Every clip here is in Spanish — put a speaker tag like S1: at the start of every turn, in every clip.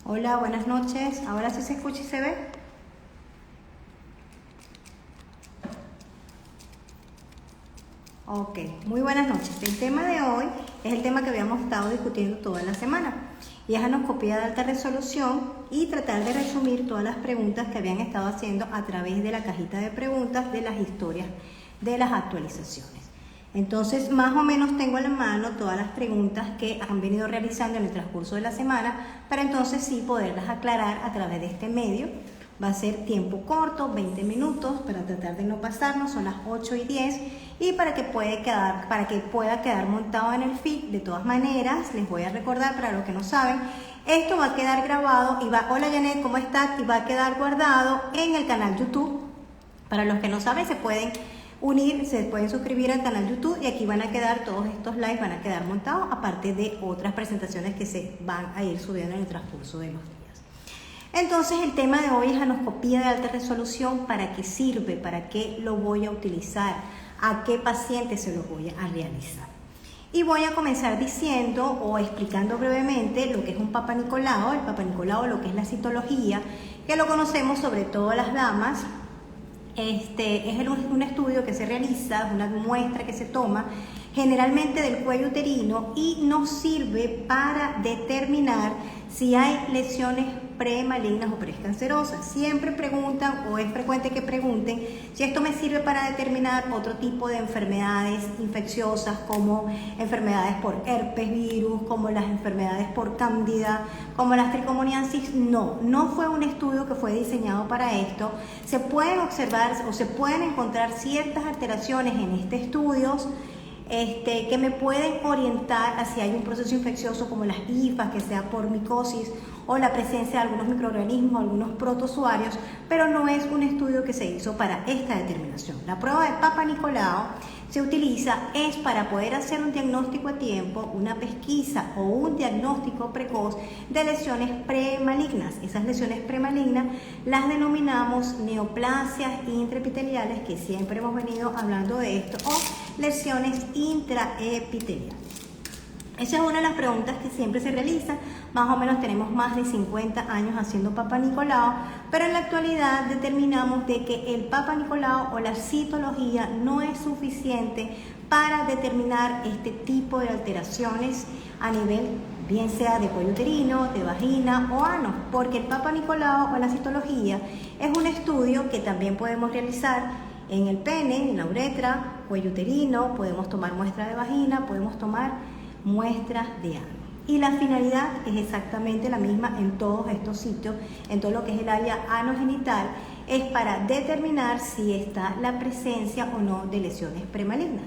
S1: Hola, buenas noches. ¿Ahora sí se escucha y se ve? Ok, muy buenas noches. El tema de hoy es el tema que habíamos estado discutiendo toda la semana y es anoscopía de alta resolución y tratar de resumir todas las preguntas que habían estado haciendo a través de la cajita de preguntas de las historias de las actualizaciones. Entonces, más o menos tengo a la mano todas las preguntas que han venido realizando en el transcurso de la semana para entonces sí poderlas aclarar a través de este medio. Va a ser tiempo corto, 20 minutos, para tratar de no pasarnos, son las 8:10 y para que pueda quedar montado en el feed. De todas maneras, les voy a recordar para los que no saben, esto va a quedar grabado y hola Janet, ¿cómo estás? Y va a quedar guardado en el canal YouTube. Para los que no saben, se pueden unir, se pueden suscribir al canal YouTube y aquí van a quedar todos estos lives, van a quedar montados, aparte de otras presentaciones que se van a ir subiendo en el transcurso de los días. Entonces el tema de hoy es anoscopía de alta resolución. ¿Para qué sirve? ¿Para qué lo voy a utilizar? ¿A qué paciente se lo voy a realizar? Y voy a comenzar diciendo o explicando brevemente lo que es un Papa Nicolau. El Papa Nicolau, lo que es la citología, que lo conocemos sobre todo las damas. Es un estudio que se realiza, una muestra que se toma generalmente del cuello uterino y nos sirve para determinar si hay lesiones premalignas o precancerosas. Siempre preguntan, o es frecuente que pregunten, si esto me sirve para determinar otro tipo de enfermedades infecciosas como enfermedades por herpes virus, como las enfermedades por cándida, como las tricomoniasis. No fue un estudio que fue diseñado para esto. Se pueden observar o se pueden encontrar ciertas alteraciones en este estudio que me pueden orientar a si hay un proceso infeccioso como las hifas, que sea por micosis o la presencia de algunos microorganismos, algunos protozoarios, pero no es un estudio que se hizo para esta determinación. La prueba de Papa Nicolau se utiliza es para poder hacer un diagnóstico a tiempo, una pesquisa o un diagnóstico precoz de lesiones premalignas. Esas lesiones premalignas las denominamos neoplasias intraepiteliales, que siempre hemos venido hablando de esto, o lesiones intraepiteliales. Esa es una de las preguntas que siempre se realiza. Más o menos tenemos más de 50 años haciendo Papa Nicolau, pero en la actualidad determinamos de que el Papa Nicolau o la citología no es suficiente para determinar este tipo de alteraciones a nivel, bien sea de cuello uterino, de vagina o ano, porque el Papa Nicolau o la citología es un estudio que también podemos realizar en el pene, en la uretra, cuello uterino, podemos tomar muestra de vagina, podemos tomar muestras de ano. Y la finalidad es exactamente la misma en todos estos sitios, en todo lo que es el área anogenital, es para determinar si está la presencia o no de lesiones premalignas.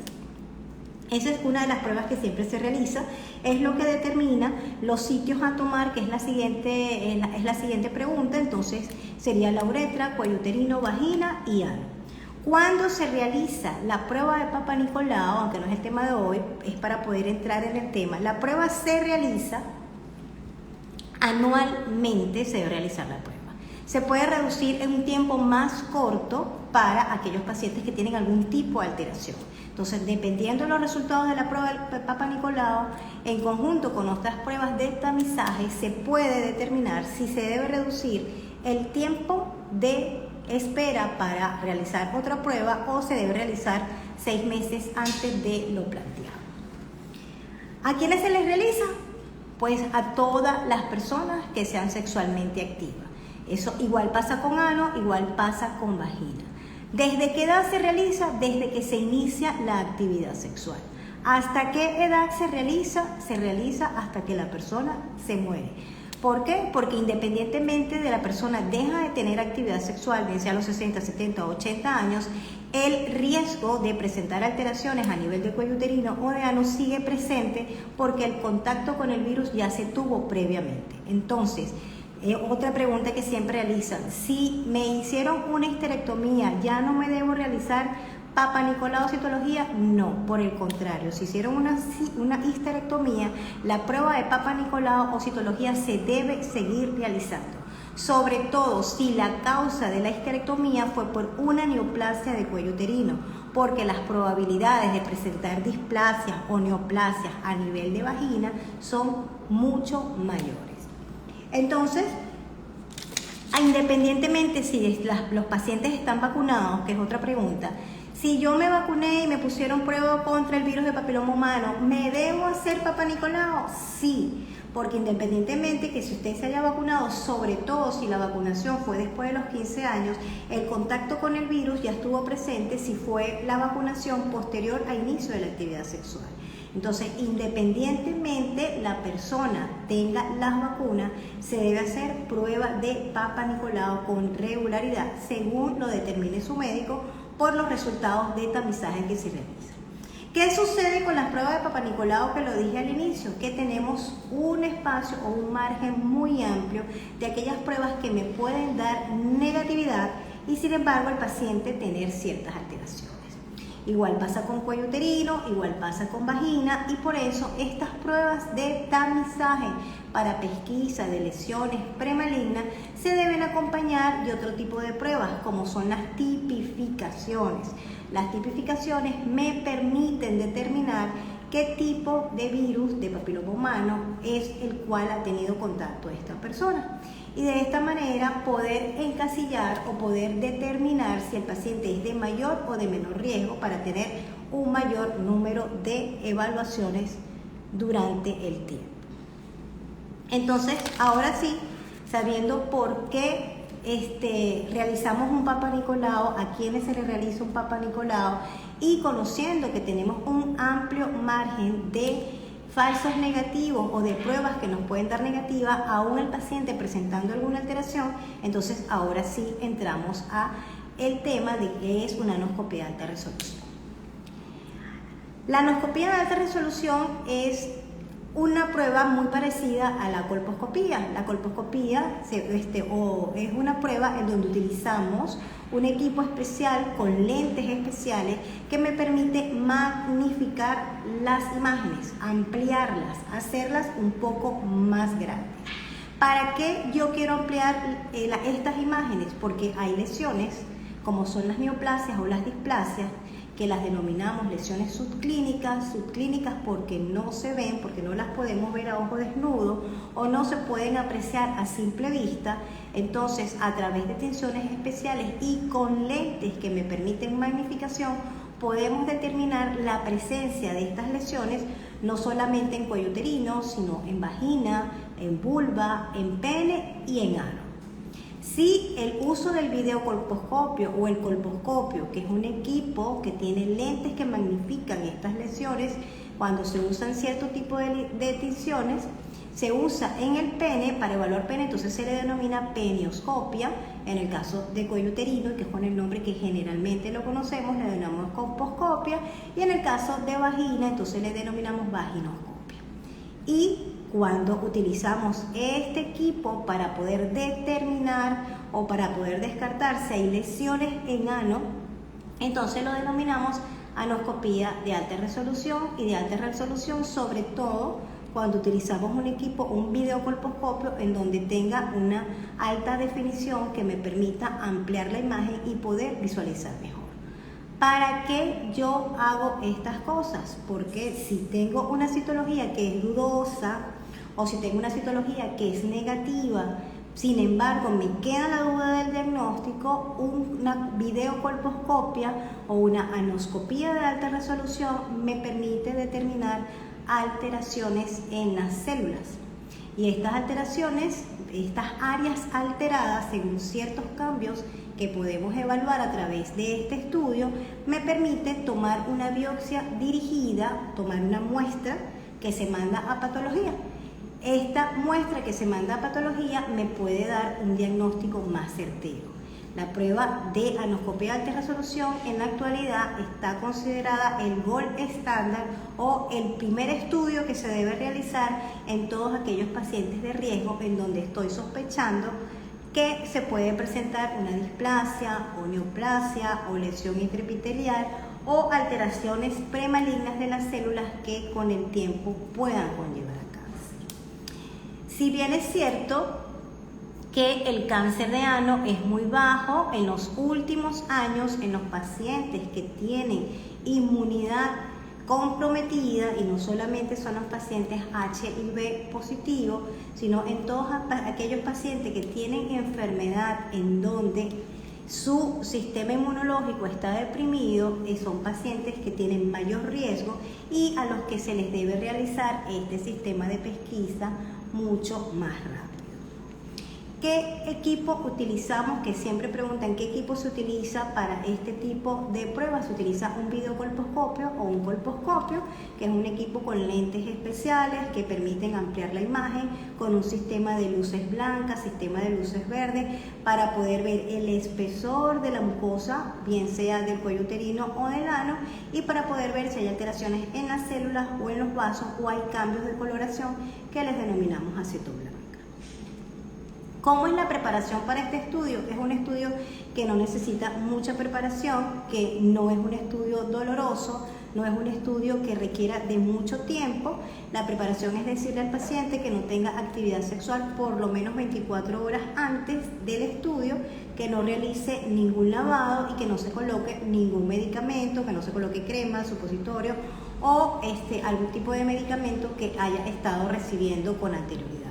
S1: Esa es una de las pruebas que siempre se realiza, es lo que determina los sitios a tomar, que es la siguiente pregunta. Entonces sería la uretra, cuello uterino, vagina y ano. Cuando se realiza la prueba de Papa Nicolau, aunque no es el tema de hoy, es para poder entrar en el tema, la prueba se realiza anualmente, se debe realizar la prueba. Se puede reducir en un tiempo más corto para aquellos pacientes que tienen algún tipo de alteración. Entonces, dependiendo de los resultados de la prueba del Papa Nicolau, en conjunto con otras pruebas de tamizaje, se puede determinar si se debe reducir el tiempo de espera para realizar otra prueba o se debe realizar 6 meses antes de lo planteado. ¿A quiénes se les realiza? Pues a todas las personas que sean sexualmente activas. Eso igual pasa con ano, igual pasa con vagina. ¿Desde qué edad se realiza? Desde que se inicia la actividad sexual. ¿Hasta qué edad se realiza? Se realiza hasta que la persona se muere. ¿Por qué? Porque independientemente de la persona deja de tener actividad sexual, bien sea a los 60, 70 o 80 años, el riesgo de presentar alteraciones a nivel de cuello uterino o de ano sigue presente porque el contacto con el virus ya se tuvo previamente. Entonces, otra pregunta que siempre realizan, si me hicieron una histerectomía, ¿ya no me debo realizar Papa Nicolau o citología? No, por el contrario, si hicieron una histerectomía, la prueba de Papa Nicolau o citología se debe seguir realizando. Sobre todo si la causa de la histerectomía fue por una neoplasia de cuello uterino, porque las probabilidades de presentar displasias o neoplasias a nivel de vagina son mucho mayores. Entonces, independientemente si los pacientes están vacunados, que es otra pregunta, si yo me vacuné y me pusieron prueba contra el virus de papiloma humano, ¿me debo hacer Papá Nicolau? Sí, porque independientemente que si usted se haya vacunado, sobre todo si la vacunación fue después de los 15 años, el contacto con el virus ya estuvo presente si fue la vacunación posterior al inicio de la actividad sexual. Entonces, independientemente la persona tenga las vacunas, se debe hacer prueba de Papá Nicolau con regularidad, según lo determine su médico, por los resultados de tamizaje que se realiza. ¿Qué sucede con las pruebas de Papá Nicolau que lo dije al inicio? Que tenemos un espacio o un margen muy amplio de aquellas pruebas que me pueden dar negatividad y sin embargo el paciente tener ciertas alteraciones. Igual pasa con cuello uterino, igual pasa con vagina y por eso estas pruebas de tamizaje para pesquisa de lesiones premalignas se deben acompañar de otro tipo de pruebas como son las tipificaciones. Las tipificaciones me permiten determinar qué tipo de virus de papiloma humano es el cual ha tenido contacto esta persona. Y de esta manera poder encasillar o poder determinar si el paciente es de mayor o de menor riesgo para tener un mayor número de evaluaciones durante el tiempo. Entonces, ahora sí, sabiendo por qué realizamos un Papá Nicolau, a quienes se les realiza un Papá Nicolau y conociendo que tenemos un amplio margen de falsos negativos o de pruebas que nos pueden dar negativas, aún el paciente presentando alguna alteración, entonces ahora sí entramos a el tema de qué es una anoscopía de alta resolución. La anoscopía de alta resolución es una prueba muy parecida a la colposcopía. La colposcopía es una prueba en donde utilizamos un equipo especial con lentes especiales que me permite magnificar las imágenes, ampliarlas, hacerlas un poco más grandes. ¿Para qué yo quiero ampliar estas imágenes? Porque hay lesiones como son las neoplasias o las displasias, que las denominamos lesiones subclínicas porque no se ven, porque no las podemos ver a ojo desnudo o no se pueden apreciar a simple vista. Entonces, a través de tensiones especiales y con lentes que me permiten magnificación, podemos determinar la presencia de estas lesiones no solamente en cuello uterino, sino en vagina, en vulva, en pene y en ano. Si el uso del videocolposcopio o el colposcopio, que es un equipo que tiene lentes que magnifican estas lesiones, cuando se usan cierto tipo de tinciones, se usa en el pene para evaluar pene, entonces se le denomina penioscopia. En el caso de cuello uterino, que es con el nombre que generalmente lo conocemos, le denominamos colposcopia, y en el caso de vagina, entonces le denominamos vaginoscopia. Y cuando utilizamos este equipo para poder determinar o para poder descartar si hay lesiones en ano, entonces lo denominamos anoscopía de alta resolución, y de alta resolución sobre todo cuando utilizamos un equipo, un videocolposcopio en donde tenga una alta definición que me permita ampliar la imagen y poder visualizar mejor. ¿Para qué yo hago estas cosas? Porque si tengo una citología que es dudosa o si tengo una citología que es negativa, sin embargo me queda la duda del diagnóstico, una videocolposcopia o una anoscopía de alta resolución me permite determinar alteraciones en las células. Y estas alteraciones, estas áreas alteradas según ciertos cambios que podemos evaluar a través de este estudio, me permite tomar una biopsia dirigida, tomar una muestra que se manda a patología. Esta muestra que se manda a patología me puede dar un diagnóstico más certero. La prueba de anoscopía de alta resolución en la actualidad está considerada el gold estándar o el primer estudio que se debe realizar en todos aquellos pacientes de riesgo en donde estoy sospechando que se puede presentar una displasia o neoplasia o lesión intraepitelial o alteraciones premalignas de las células que con el tiempo puedan conllevar a cáncer. Si bien es cierto que el cáncer de ano es muy bajo en los últimos años en los pacientes que tienen inmunidad comprometida, y no solamente son los pacientes HIV positivos, sino en todos aquellos pacientes que tienen enfermedad en donde su sistema inmunológico está deprimido, son pacientes que tienen mayor riesgo y a los que se les debe realizar este sistema de pesquisa mucho más rápido. ¿Qué equipo utilizamos? Que siempre preguntan qué equipo se utiliza para este tipo de pruebas. Se utiliza un videocolposcopio o un colposcopio, que es un equipo con lentes especiales que permiten ampliar la imagen con un sistema de luces blancas, sistema de luces verdes, para poder ver el espesor de la mucosa, bien sea del cuello uterino o del ano, y para poder ver si hay alteraciones en las células o en los vasos, o hay cambios de coloración que les denominamos acetoblanca. ¿Cómo es la preparación para este estudio? Es un estudio que no necesita mucha preparación, que no es un estudio doloroso, no es un estudio que requiera de mucho tiempo. La preparación es decirle al paciente que no tenga actividad sexual por lo menos 24 horas antes del estudio, que no realice ningún lavado y que no se coloque ningún medicamento, que no se coloque crema, supositorio o algún tipo de medicamento que haya estado recibiendo con anterioridad,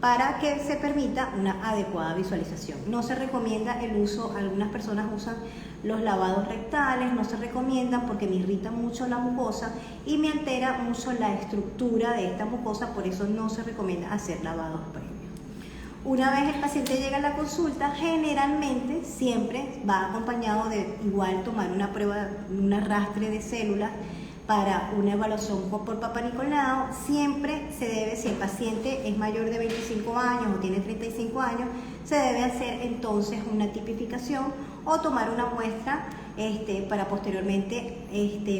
S1: para que se permita una adecuada visualización. No se recomienda el uso, algunas personas usan los lavados rectales, no se recomiendan porque me irrita mucho la mucosa y me altera mucho la estructura de esta mucosa, por eso no se recomienda hacer lavados previos. Una vez el paciente llega a la consulta, generalmente siempre va acompañado de igual tomar una prueba, un arrastre de células para una evaluación por Papa Nicolau. Siempre se debe, si el paciente es mayor de 25 años o tiene 35 años, se debe hacer entonces una tipificación o tomar una muestra para posteriormente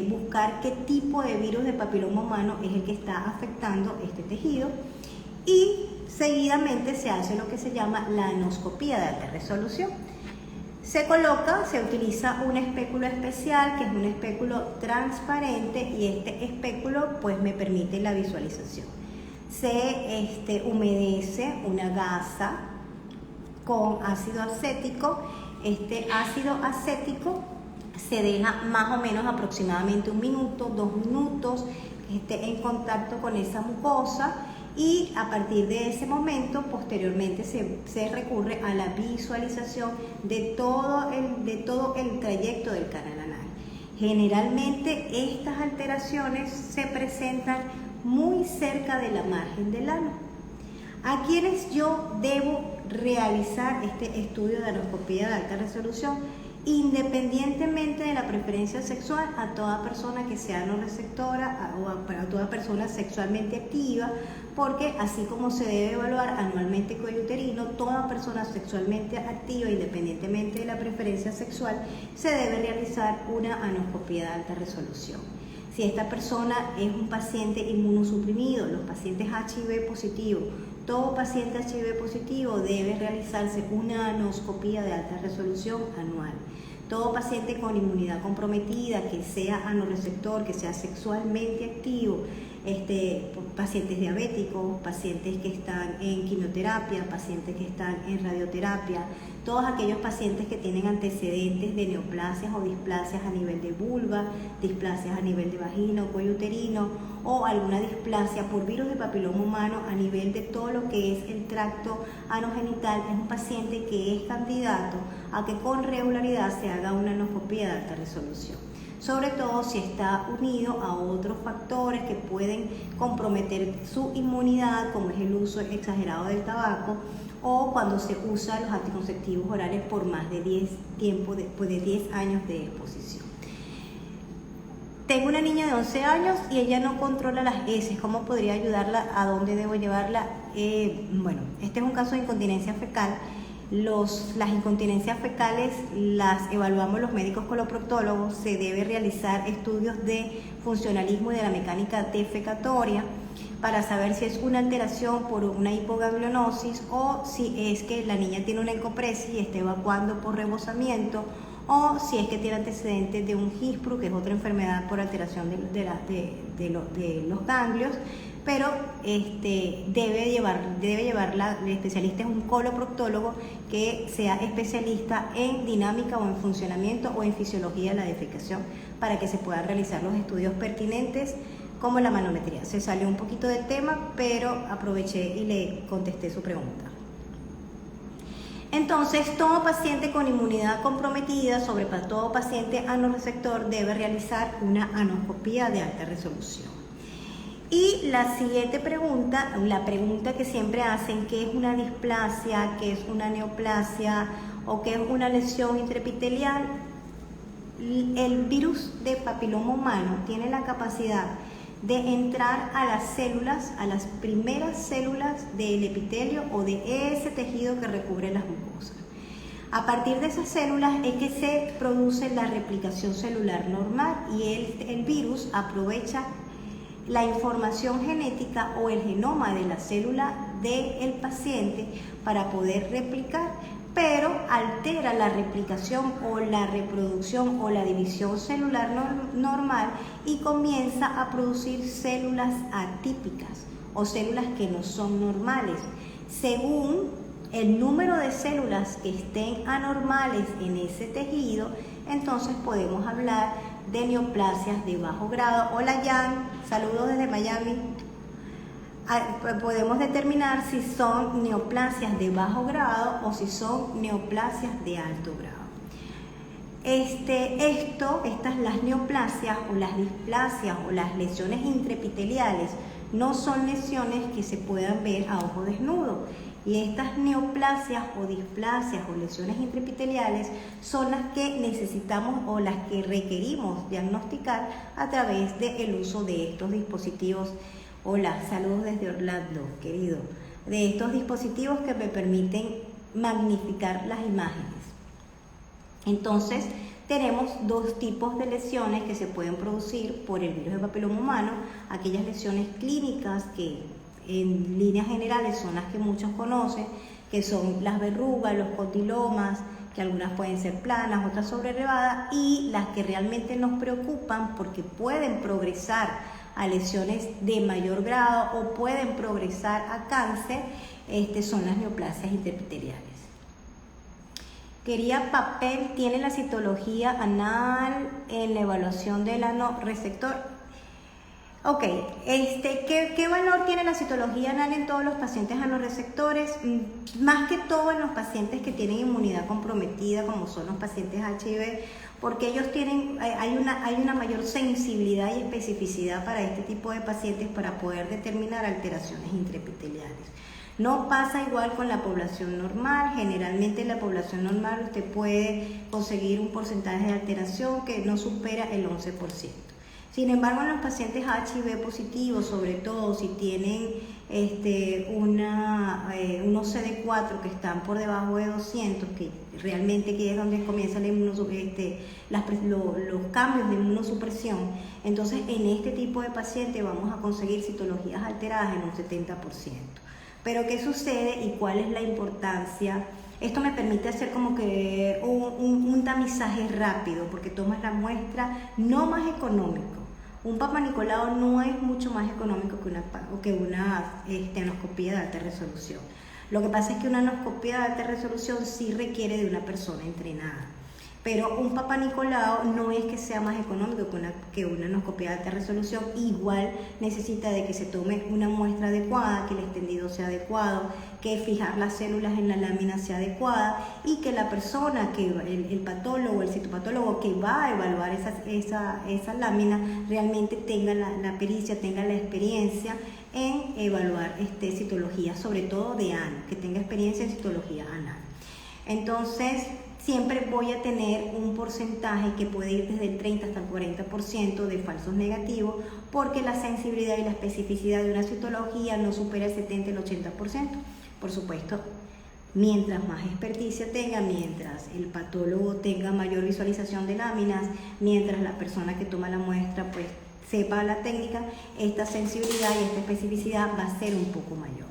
S1: buscar qué tipo de virus de papiloma humano es el que está afectando este tejido, y seguidamente se hace lo que se llama la anoscopía de alta resolución. Se coloca, se utiliza un espéculo especial, que es un espéculo transparente, y este espéculo pues me permite la visualización. Se humedece una gasa con ácido acético. Este ácido acético se deja más o menos aproximadamente 1 minuto, 2 minutos en contacto con esa mucosa, y a partir de ese momento posteriormente se recurre a la visualización de todo el trayecto del canal anal. Generalmente estas alteraciones se presentan muy cerca de la margen del ano. ¿A quienes yo debo realizar este estudio de anoscopía de alta resolución? Independientemente de la preferencia sexual, a toda persona que sea no receptora o a toda persona sexualmente activa, porque así como se debe evaluar anualmente cuello uterino, toda persona sexualmente activa, independientemente de la preferencia sexual, se debe realizar una anoscopía de alta resolución. Si esta persona es un paciente inmunosuprimido, los pacientes HIV positivos, todo paciente HIV positivo debe realizarse una anoscopía de alta resolución anual. Todo paciente con inmunidad comprometida, que sea anorreceptor, que sea sexualmente activo, pacientes diabéticos, pacientes que están en quimioterapia, pacientes que están en radioterapia, todos aquellos pacientes que tienen antecedentes de neoplasias o displasias a nivel de vulva, displasias a nivel de vagina o cuello uterino, o alguna displasia por virus de papiloma humano a nivel de todo lo que es el tracto anogenital, es un paciente que es candidato a que con regularidad se haga una anoscopía de alta resolución, sobre todo si está unido a otros factores que pueden comprometer su inmunidad, como es el uso exagerado del tabaco, o cuando se usan los anticonceptivos orales por más de 10 años de exposición. Tengo una niña de 11 años y ella no controla las heces. ¿Cómo podría ayudarla? ¿A dónde debo llevarla? Bueno, este es un caso de incontinencia fecal. Las incontinencias fecales las evaluamos los médicos coloproctólogos. Se debe realizar estudios de funcionalismo y de la mecánica defecatoria para saber si es una alteración por una hipoganglionosis o si es que la niña tiene una encopresis y está evacuando por rebosamiento, o si es que tiene antecedentes de un Hispru, que es otra enfermedad por alteración de los ganglios, pero debe llevar el especialista, es un coloproctólogo que sea especialista en dinámica o en funcionamiento o en fisiología de la defecación, para que se puedan realizar los estudios pertinentes como la manometría. Se salió un poquito del tema, pero aproveché y le contesté su pregunta. Entonces, todo paciente con inmunidad comprometida, sobre todo paciente anorreceptor, debe realizar una anoscopía de alta resolución. Y la siguiente pregunta, la pregunta que siempre hacen, ¿qué es una displasia? ¿Qué es una neoplasia? ¿O qué es una lesión intraepitelial? El virus de papiloma humano tiene la capacidad de entrar a las células, a las primeras células del epitelio o de ese tejido que recubre las mucosas. A partir de esas células es que se produce la replicación celular normal y el virus aprovecha la información genética o el genoma de la célula del paciente para poder replicar, pero altera la replicación o la reproducción o la división celular normal y comienza a producir células atípicas o células que no son normales. Según el número de células que estén anormales en ese tejido, entonces podemos hablar de neoplasias de bajo grado. Hola Jan, saludos desde Miami. Podemos determinar si son neoplasias de bajo grado o si son neoplasias de alto grado. Las neoplasias o las displasias o las lesiones intraepiteliales no son lesiones que se puedan ver a ojo desnudo. Y estas neoplasias o displasias o lesiones intraepiteliales son las que necesitamos o las que requerimos diagnosticar a través del uso de estos dispositivos. Hola, saludos desde Orlando, querido. De estos dispositivos que me permiten magnificar las imágenes. Entonces, tenemos dos tipos de lesiones que se pueden producir por el virus de papiloma humano. Aquellas lesiones clínicas que en líneas generales son las que muchos conocen, que son las verrugas, los condilomas, que algunas pueden ser planas, otras sobrelevadas, y las que realmente nos preocupan porque pueden progresar a lesiones de mayor grado o pueden progresar a cáncer, son las neoplasias intraepiteliales. Quería papel, tiene la citología anal en la evaluación del anorreceptor. Ok, ¿qué valor tiene la citología anal en todos los pacientes anorreceptores? Más que todo en los pacientes que tienen inmunidad comprometida, como son los pacientes HIV, porque ellos hay una mayor sensibilidad y especificidad para este tipo de pacientes para poder determinar alteraciones intraepiteliales. No pasa igual con la población normal. Generalmente en la población normal usted puede conseguir un porcentaje de alteración que no supera el 11%. Sin embargo, en los pacientes HIV positivos, sobre todo si tienen unos CD4 que están por debajo de 200, que realmente que es donde comienzan los cambios de inmunosupresión, entonces en este tipo de pacientes vamos a conseguir citologías alteradas en un 70%. Pero ¿qué sucede y cuál es la importancia? Esto me permite hacer como que un tamizaje rápido, porque tomas la muestra no más económico. Un Papa Nicolau no es mucho más económico que una anoscopía de alta resolución. Lo que pasa es que una anoscopía de alta resolución sí requiere de una persona entrenada. Pero un Papa Nicolau no es que sea más económico que una anoscopía de alta resolución. Igual necesita de que se tome una muestra adecuada, que el extendido sea adecuado, que fijar las células en la lámina sea adecuada y que la persona, el patólogo, el citopatólogo que va a evaluar esa lámina realmente tenga la pericia, tenga la experiencia en evaluar citología, sobre todo de ano, que tenga experiencia en citología anal. Entonces, siempre voy a tener un porcentaje que puede ir desde el 30 hasta el 40% de falsos negativos, porque la sensibilidad y la especificidad de una citología no supera el 70 y el 80%. Por supuesto, mientras más experticia tenga, mientras el patólogo tenga mayor visualización de láminas, mientras la persona que toma la muestra pues sepa la técnica, esta sensibilidad y esta especificidad va a ser un poco mayor.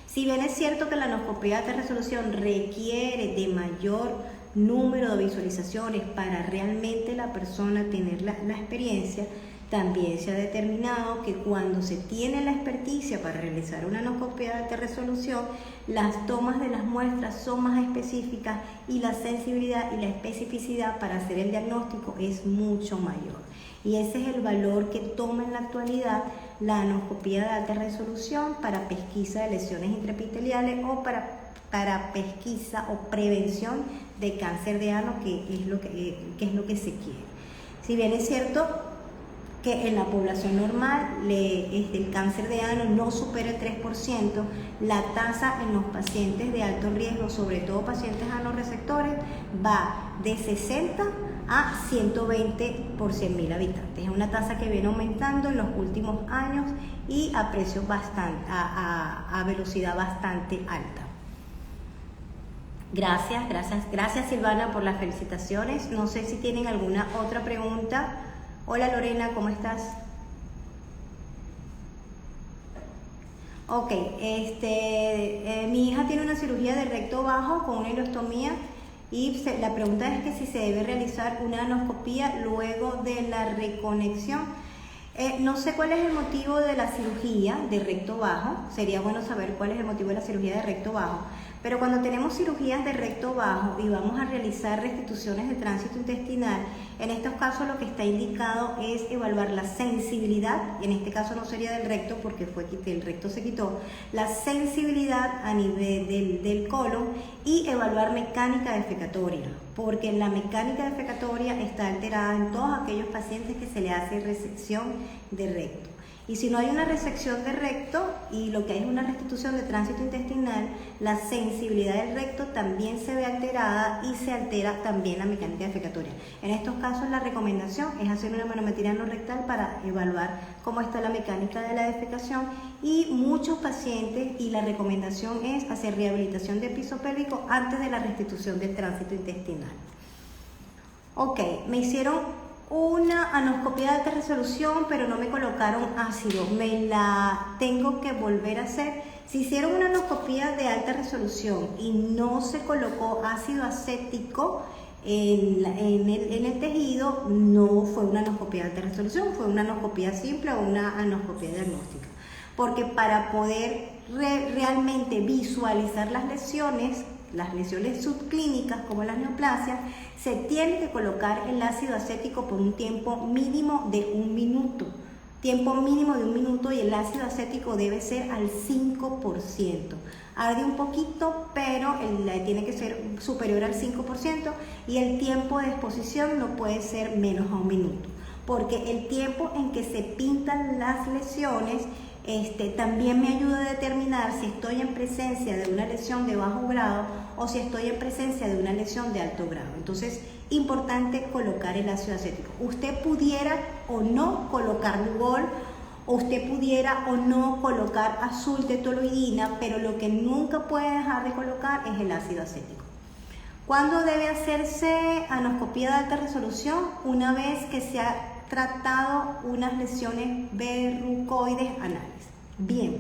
S1: Si bien es cierto que la anoscopía de alta resolución requiere de mayor número de visualizaciones para realmente la persona tener la experiencia, También se ha determinado que cuando se tiene la experticia para realizar una anoscopia de alta resolución, las tomas de las muestras son más específicas y la sensibilidad y la especificidad para hacer el diagnóstico es mucho mayor. Y ese es el valor que toma en la actualidad la anoscopia de alta resolución para pesquisa de lesiones intraepiteliales o para pesquisa o prevención de cáncer de ano, que es lo que se quiere. Si bien es cierto que en la población normal el cáncer de ano no supera el 3%, la tasa en los pacientes de alto riesgo, sobre todo pacientes anoresectores, va de 60 a 120 por 100.000 habitantes. Es una tasa que viene aumentando en los últimos años y a precios a velocidad bastante alta. Gracias Silvana por las felicitaciones. No sé si tienen alguna otra pregunta. Hola Lorena, ¿cómo estás? Ok, mi hija tiene una cirugía de recto bajo con una ileostomía y la pregunta es que si se debe realizar una anoscopía luego de la reconexión. No sé cuál es el motivo de la cirugía de recto bajo, sería bueno saber cuál es el motivo de la cirugía de recto bajo, pero cuando tenemos cirugías de recto bajo y vamos a realizar restituciones de tránsito intestinal, en estos casos lo que está indicado es evaluar la sensibilidad, en este caso no sería del recto porque el recto se quitó, la sensibilidad a nivel del colon y evaluar mecánica defecatoria, porque la mecánica defecatoria está alterada en todos aquellos pacientes que se le hace resección de recto. Y si no hay una resección de recto y lo que hay es una restitución de tránsito intestinal, la sensibilidad del recto también se ve alterada y se altera también la mecánica defecatoria. En estos casos la recomendación es hacer una manometría no rectal para evaluar cómo está la mecánica de la defecación y muchos pacientes, y la recomendación es hacer rehabilitación de piso pélvico antes de la restitución del tránsito intestinal. Ok, me hicieron una anoscopia de alta resolución, pero no me colocaron ácido, me la tengo que volver a hacer. Si hicieron una anoscopia de alta resolución y no se colocó ácido acético en el tejido, no fue una anoscopia de alta resolución, fue una anoscopia simple o una anoscopia diagnóstica. Porque para poder realmente visualizar las lesiones subclínicas como las neoplasias, se tiene que colocar el ácido acético por un tiempo mínimo de 1 minuto. Tiempo mínimo de 1 minuto y el ácido acético debe ser al 5%. Arde un poquito, pero tiene que ser superior al 5% y el tiempo de exposición no puede ser menos a 1 minuto. Porque el tiempo en que se pintan las lesiones también me ayuda a determinar si estoy en presencia de una lesión de bajo grado o si estoy en presencia de una lesión de alto grado. Entonces, importante colocar el ácido acético. Usted pudiera o no colocar Lugol, o usted pudiera o no colocar azul de toluidina, pero lo que nunca puede dejar de colocar es el ácido acético. ¿Cuándo debe hacerse anoscopia de alta resolución? Una vez que se ha tratado unas lesiones verrucoides anales. Bien,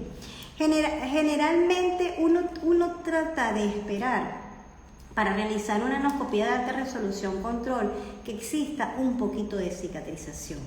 S1: generalmente uno trata de esperar para realizar una anoscopia de alta resolución control que exista un poquito de cicatrización,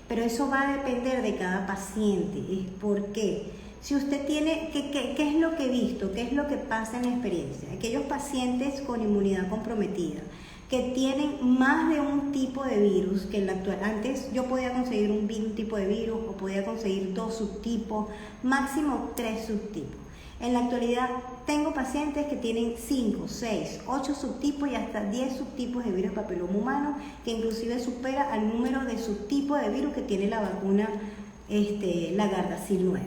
S1: pero eso va a depender de cada paciente. ¿Por qué? Si usted tiene, ¿qué es lo que he visto? ¿Qué es lo que pasa en la experiencia? Aquellos pacientes con inmunidad comprometida, que tienen más de un tipo de virus, que en la actual, antes yo podía conseguir un tipo de virus o podía conseguir 2 subtipos, máximo 3 subtipos. En la actualidad tengo pacientes que tienen 5, 6, 8 subtipos y hasta 10 subtipos de virus papiloma humano, que inclusive supera al número de subtipos de virus que tiene la vacuna la Gardasil 9.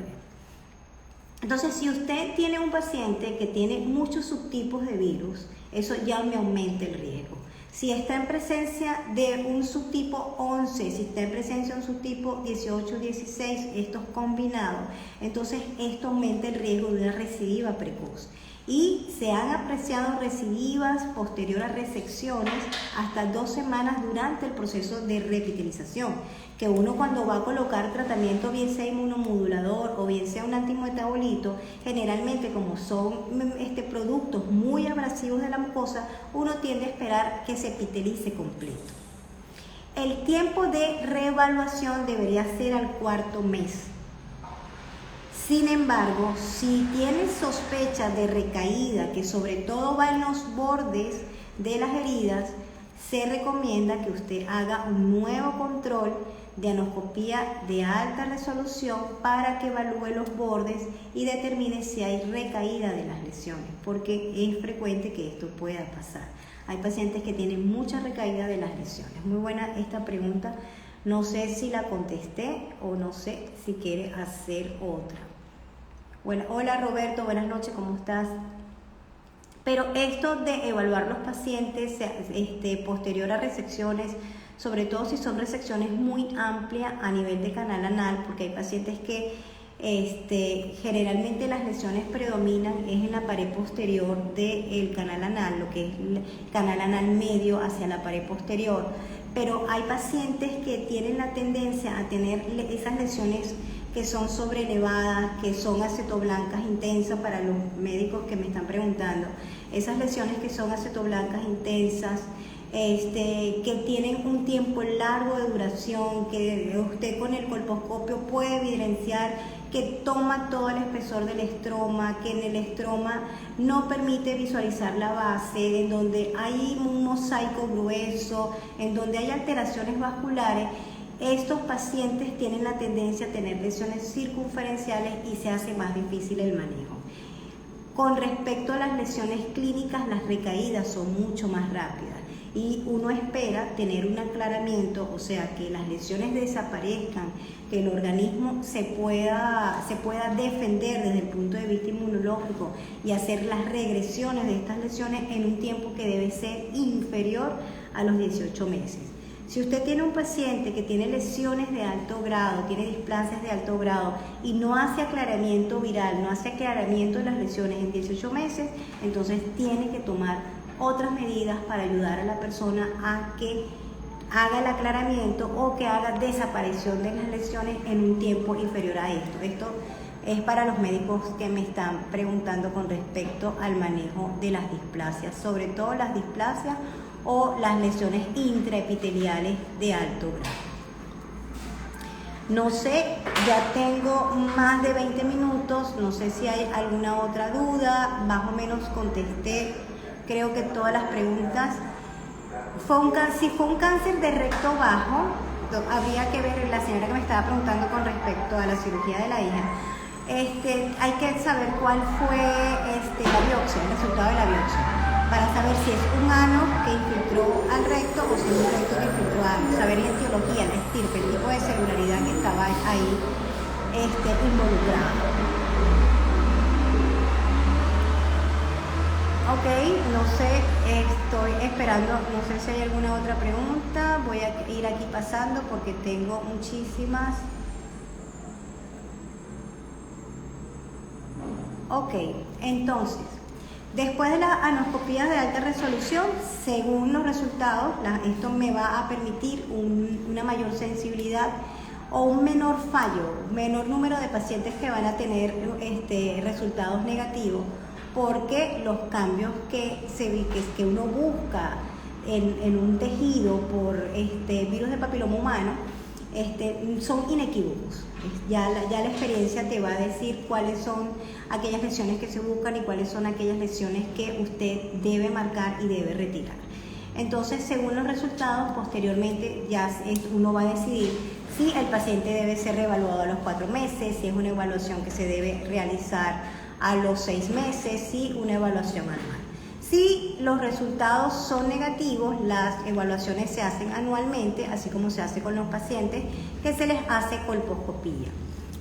S1: Entonces, si usted tiene un paciente que tiene muchos subtipos de virus, eso ya me aumenta el riesgo. Si está en presencia de un subtipo 11, si está en presencia de un subtipo 18, 16, estos combinados, entonces esto aumenta el riesgo de una recidiva precoz. Y se han apreciado recidivas posterior a resecciones hasta 2 semanas durante el proceso de reepitelización, que uno cuando va a colocar tratamiento, bien sea inmunomodulador o bien sea un antimetabolito, generalmente como son productos muy abrasivos de la mucosa, uno tiende a esperar que se epitelice completo. El tiempo de reevaluación debería ser al cuarto mes. Sin embargo, si tienes sospecha de recaída, que sobre todo va en los bordes de las heridas, se recomienda que usted haga un nuevo control de anoscopía de alta resolución para que evalúe los bordes y determine si hay recaída de las lesiones, porque es frecuente que esto pueda pasar. Hay pacientes que tienen mucha recaída de las lesiones. Muy buena esta pregunta. No sé si la contesté o no sé si quiere hacer otra. Bueno, hola Roberto, buenas noches, ¿cómo estás? Pero esto de evaluar los pacientes posterior a resecciones, sobre todo si son resecciones muy amplias a nivel de canal anal, porque hay pacientes que generalmente las lesiones predominan es en la pared posterior del canal anal, lo que es el canal anal medio hacia la pared posterior, pero hay pacientes que tienen la tendencia a tener esas lesiones que son sobrelevadas, que son acetoblancas intensas para los médicos que me están preguntando, esas lesiones que son acetoblancas intensas, que tienen un tiempo largo de duración, que usted con el colposcopio puede evidenciar que toma todo el espesor del estroma, que en el estroma no permite visualizar la base, en donde hay un mosaico grueso, en donde hay alteraciones vasculares. Estos pacientes tienen la tendencia a tener lesiones circunferenciales y se hace más difícil el manejo. Con respecto a las lesiones clínicas, las recaídas son mucho más rápidas y uno espera tener un aclaramiento, o sea, que las lesiones desaparezcan, que el organismo se pueda defender desde el punto de vista inmunológico y hacer las regresiones de estas lesiones en un tiempo que debe ser inferior a los 18 meses. Si usted tiene un paciente que tiene lesiones de alto grado, tiene displasias de alto grado y no hace aclaramiento viral, no hace aclaramiento de las lesiones en 18 meses, entonces tiene que tomar otras medidas para ayudar a la persona a que haga el aclaramiento o que haga desaparición de las lesiones en un tiempo inferior a esto. Esto es para los médicos que me están preguntando con respecto al manejo de las displasias, sobre todo las displasias o las lesiones intraepiteliales de alto grado. No sé, ya tengo más de 20 minutos, no sé si hay alguna otra duda, más o menos contesté creo que todas las preguntas. Si fue un cáncer de recto bajo, habría que ver, la señora que me estaba preguntando con respecto a la cirugía de la hija, hay que saber cuál fue la biopsia, el resultado de la biopsia, para saber si es un ano que infiltró al recto o si es un recto que infiltró al ano, saber la etiología, la estirpe, el tipo de celularidad que estaba ahí involucrado. Ok, no sé, estoy esperando, no sé si hay alguna otra pregunta, voy a ir aquí pasando porque tengo muchísimas. Ok, entonces, después de la anoscopía de alta resolución, según los resultados, esto me va a permitir una mayor sensibilidad o un menor fallo, un menor número de pacientes que van a tener resultados negativos, porque los cambios que uno busca en un tejido por virus de papiloma humano son inequívocos. Ya la experiencia te va a decir cuáles son aquellas lesiones que se buscan y cuáles son aquellas lesiones que usted debe marcar y debe retirar. Entonces, según los resultados, posteriormente ya uno va a decidir si el paciente debe ser reevaluado a los 4 meses, si es una evaluación que se debe realizar a los 6 meses, si una evaluación anual. Si los resultados son negativos, las evaluaciones se hacen anualmente, así como se hace con los pacientes que se les hace colposcopía.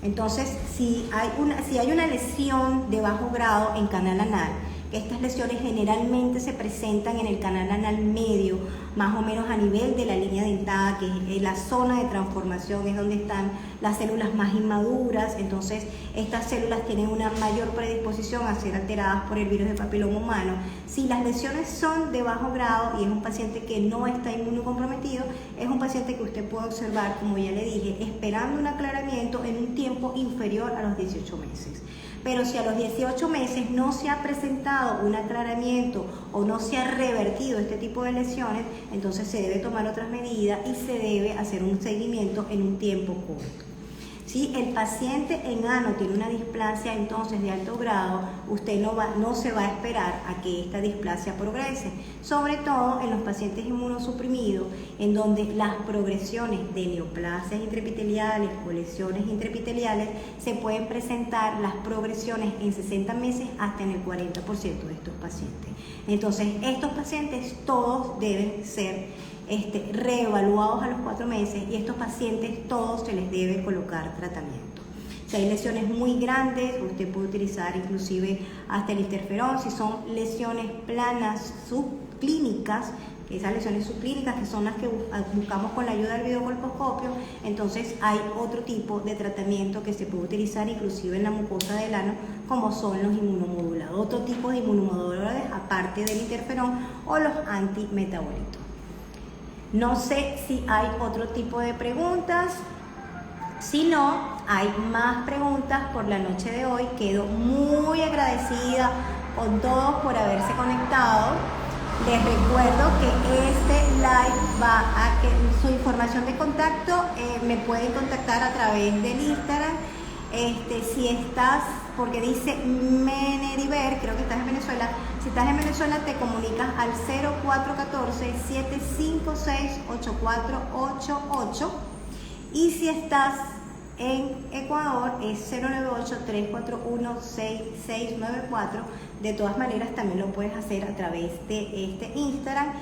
S1: Entonces, si hay una lesión de bajo grado en canal anal, que estas lesiones generalmente se presentan en el canal anal medio, más o menos a nivel de la línea dentada, que es la zona de transformación, es donde están las células más inmaduras. Entonces, estas células tienen una mayor predisposición a ser alteradas por el virus de papiloma humano. Si las lesiones son de bajo grado y es un paciente que no está inmunocomprometido, es un paciente que usted puede observar, como ya le dije, esperando un aclaramiento en un tiempo inferior a los 18 meses. Pero si a los 18 meses no se ha presentado un aclaramiento o no se ha revertido este tipo de lesiones, entonces se debe tomar otras medidas y se debe hacer un seguimiento en un tiempo corto. Si el paciente enano tiene una displasia entonces de alto grado, usted no se va a esperar a que esta displasia progrese, sobre todo en los pacientes inmunosuprimidos, en donde las progresiones de neoplasias intraepiteliales o lesiones intraepiteliales se pueden presentar las progresiones en 60 meses hasta en el 40% de estos pacientes. Entonces, estos pacientes todos deben ser reevaluados a los 4 meses y estos pacientes todos se les debe colocar tratamiento. Si hay lesiones muy grandes, usted puede utilizar inclusive hasta el interferón. Si son lesiones planas subclínicas, esas lesiones subclínicas que son las que buscamos con la ayuda del videocolposcopio, entonces hay otro tipo de tratamiento que se puede utilizar inclusive en la mucosa del ano, como son los inmunomoduladores, otro tipo de inmunomoduladores aparte del interferón o los antimetabolitos. No sé si hay otro tipo de preguntas. Si no, hay más preguntas por la noche de hoy. Quedo muy agradecida con todos por haberse conectado. Les recuerdo que este live va a que su información de contacto me pueden contactar a través del Instagram. Si estás, porque dice Menediver, creo que estás en Venezuela. Si estás en Venezuela, te comunicas al 0414-756-8488. Y si estás en Ecuador, es 098-341-6694. De todas maneras, también lo puedes hacer a través de este Instagram.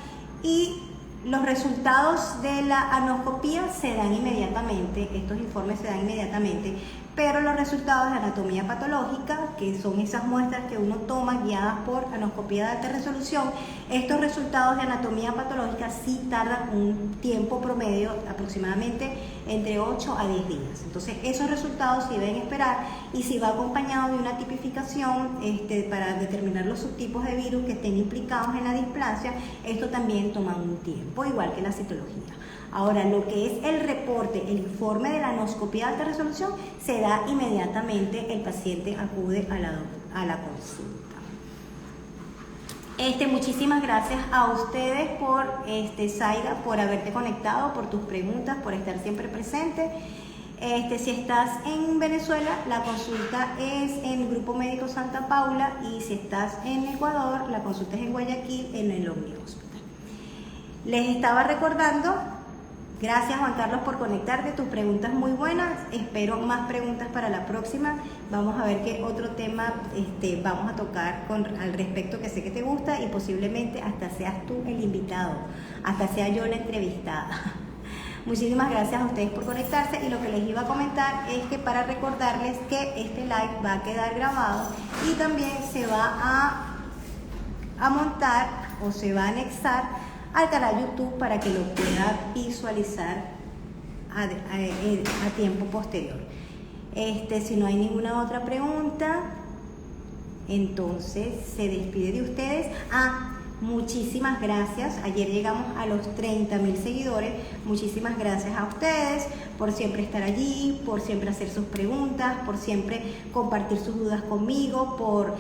S1: Y los resultados de la anoscopía se dan inmediatamente, estos informes se dan inmediatamente, pero los resultados de anatomía patológica, que son esas muestras que uno toma guiadas por anoscopía de alta resolución, estos resultados de anatomía patológica sí tardan un tiempo promedio, aproximadamente entre 8 a 10 días. Entonces, esos resultados sí deben esperar, y si va acompañado de una tipificación para determinar los subtipos de virus que estén implicados en la displasia, esto también toma un tiempo, igual que la citología. Ahora, lo que es el reporte, el informe de la anoscopía de alta resolución, se da inmediatamente, el paciente acude a la consulta. Muchísimas gracias a ustedes Zaira, por haberte conectado, por tus preguntas, por estar siempre presente. Si estás en Venezuela, la consulta es en el Grupo Médico Santa Paula, y si estás en Ecuador, la consulta es en Guayaquil, en el Omni Hospital. Les estaba recordando. Gracias, Juan Carlos, por conectarte, tus preguntas muy buenas. Espero más preguntas para la próxima. Vamos a ver qué otro tema vamos a tocar al respecto, que sé que te gusta, y posiblemente hasta seas tú el invitado, hasta sea yo la entrevistada. Muchísimas gracias a ustedes por conectarse, y lo que les iba a comentar es que para recordarles que este live va a quedar grabado y también se va a montar o se va a anexar al canal YouTube para que lo pueda visualizar a tiempo posterior. Si no hay ninguna otra pregunta, entonces se despide de ustedes. Muchísimas gracias. Ayer llegamos a los 30.000 seguidores. Muchísimas gracias a ustedes por siempre estar allí, por siempre hacer sus preguntas, por siempre compartir sus dudas conmigo, por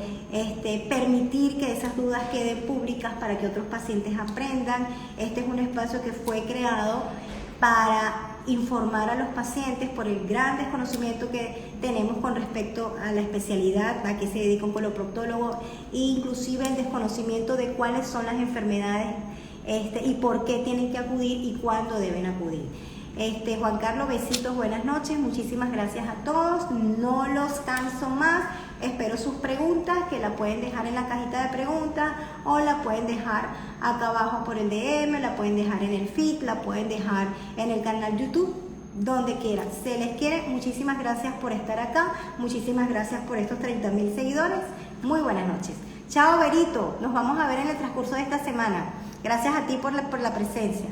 S1: permitir que esas dudas queden públicas para que otros pacientes aprendan. Este es un espacio que fue creado para informar a los pacientes por el gran desconocimiento que tenemos con respecto a la especialidad a que se dedica un coloproctólogo, e inclusive el desconocimiento de cuáles son las enfermedades y por qué tienen que acudir y cuándo deben acudir. Juan Carlos, besitos, buenas noches, muchísimas gracias a todos, no los canso más. Espero sus preguntas, que la pueden dejar en la cajita de preguntas, o la pueden dejar acá abajo por el DM, la pueden dejar en el feed, la pueden dejar en el canal YouTube, donde quieran. Se les quiere. Muchísimas gracias por estar acá, muchísimas gracias por estos 30.000 seguidores. Muy buenas noches. Chao, Berito, nos vamos a ver en el transcurso de esta semana. Gracias a ti por la presencia.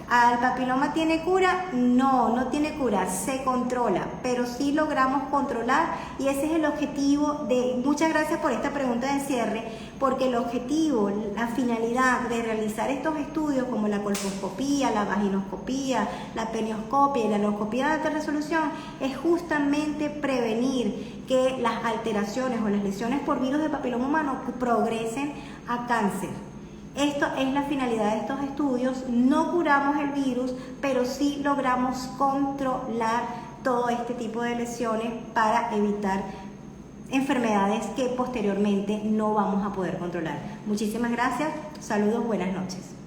S1: ¿Al papiloma tiene cura? No, no tiene cura, se controla, pero sí logramos controlar y ese es el objetivo de... Muchas gracias por esta pregunta de cierre, porque el objetivo, la finalidad de realizar estos estudios como la colposcopía, la vaginoscopía, la penioscopia y la endoscopía de alta resolución es justamente prevenir que las alteraciones o las lesiones por virus de papiloma humano progresen a cáncer. Esto es la finalidad de estos estudios. No curamos el virus, pero sí logramos controlar todo este tipo de lesiones para evitar enfermedades que posteriormente no vamos a poder controlar. Muchísimas gracias, saludos, buenas noches.